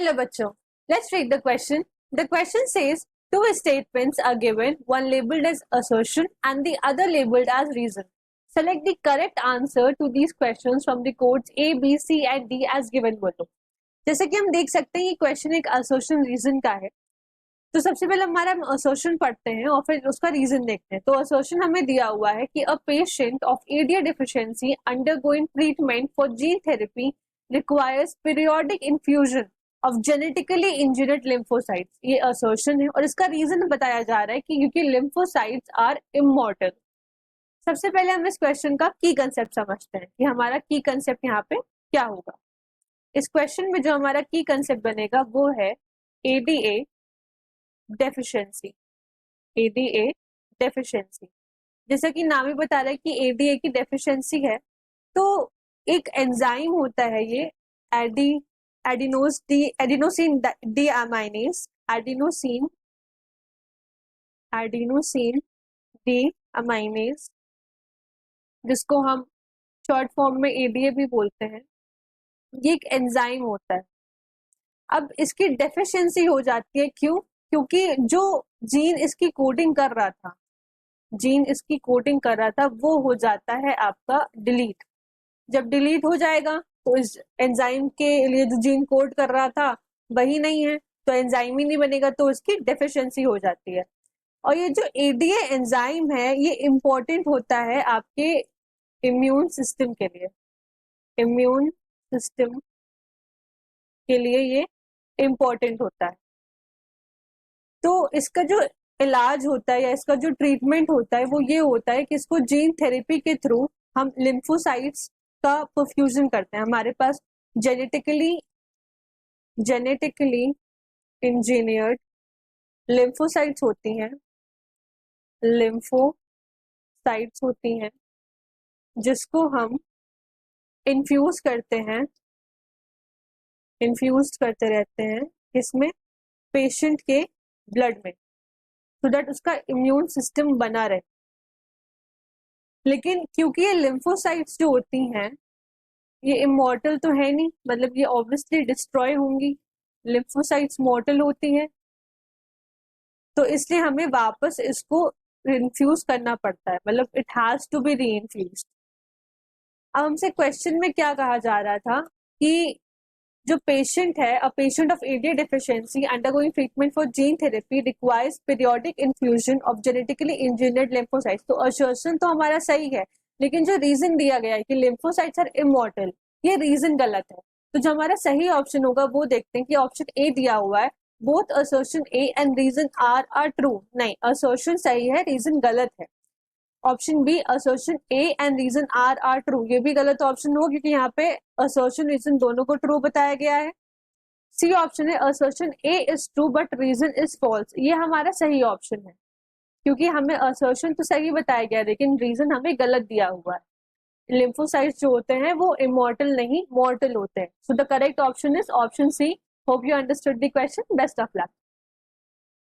Hello बच्चों, let's read the question. The question says two statements are given, one labeled as assertion and the other labeled as reason. Select the correct answer to these questions from the codes A, B, C and D as given below. जैसे कि हम देख सकते हैं ये question एक assertion reason का है, तो सबसे पहले हमारा हम assertion पढ़ते हैं और फिर उसका reason देखते हैं. तो assertion हमें दिया हुआ है कि a patient of ADA deficiency undergoing treatment for gene therapy requires periodic infusion of genetically engineered lymphocytes. ये assertion है और इसका reason बताया जा रहा है कि क्योंकि lymphocytes are immortal. सबसे पहले हम इस क्वेश्चन का की कंसेप्ट समझते हैं कि हमारा की कंसेप्ट यहाँ पे क्या होगा. इस क्वेश्चन में जो हमारा की कंसेप्ट बनेगा वो है ADA डेफिशिएंसी. ADA डेफिशिएंसी, जैसा कि नाम ही बता रहा है कि ADA की डेफिशिएंसी है, तो एक एंजाइम होता है ये एडिनोसिन डीअमाइनेज, एडिनोसिन डीअमाइनेज, जिसको हम शॉर्ट फॉर्म में ADA भी बोलते हैं. ये एक एंजाइम होता है. अब इसकी डेफिशिएंसी हो जाती है, क्यों? क्योंकि जो जीन इसकी कोडिंग कर रहा था वो हो जाता है आपका डिलीट. जब डिलीट हो जाएगा तो इस एंजाइम के लिए जो जीन कोड कर रहा था वही नहीं है, तो एंजाइम ही नहीं बनेगा, तो इसकी डेफिशिएंसी हो जाती है. और ये जो ADA एंजाइम है ये इम्पोर्टेंट होता है आपके इम्यून सिस्टम के लिए. इम्यून सिस्टम के लिए ये इम्पोर्टेंट होता है. तो इसका जो इलाज होता है या इसका जो ट्रीटमेंट होता है वो ये होता है कि इसको जीन थेरेपी के थ्रू हम लिम्फोसाइट्स का परफ्यूजन करते हैं. हमारे पास जेनेटिकली इंजीनियर्ड लिम्फोसाइट्स होती हैं जिसको हम इन्फ्यूज करते रहते हैं इसमें पेशेंट के ब्लड में, so दैट उसका इम्यून सिस्टम बना रहे. लेकिन क्योंकि ये लिम्फोसाइट्स जो होती हैं ये इमॉर्टल तो है नहीं, मतलब ये ऑब्वियसली डिस्ट्रॉय होंगी. लिम्फोसाइट्स मॉर्टल होती हैं, तो इसलिए हमें वापस इसको इन्फ्यूज करना पड़ता है, मतलब इट हैज टू बी री इन्फ्यूज्ड. अब हमसे क्वेश्चन में क्या कहा जा रहा था कि जो पेशेंट है, a patient of ADA deficiency undergoing treatment for gene therapy requires periodic infusion of genetically engineered lymphocytes. तो असर्शन तो हमारा सही है, लेकिन जो रीजन दिया गया है कि लिम्फोसाइट्स आर इमॉर्टल, ये रीजन गलत है. तो जो हमारा सही ऑप्शन होगा वो देखते हैं कि ऑप्शन A दिया हुआ है, both assertion A and reason are true. नहीं, असर्शन सही है, रीजन गलत है. Option B assertion A and reason are true, ये भी गलत ऑप्शन होगा क्योंकि यहाँ पे असर्शन रीजन दोनों को ट्रू बताया गया है. C ऑप्शन है assertion A is true but reason is false, ये हमारा सही ऑप्शन है क्योंकि हमें असर्शन तो सही बताया गया लेकिन रीजन हमें गलत दिया हुआ है. लिम्फोसाइट्स जो होते हैं वो इमॉर्टल नहीं मॉर्टल होते हैं. So the correct option is option C. Hope you understood the question. Best of luck.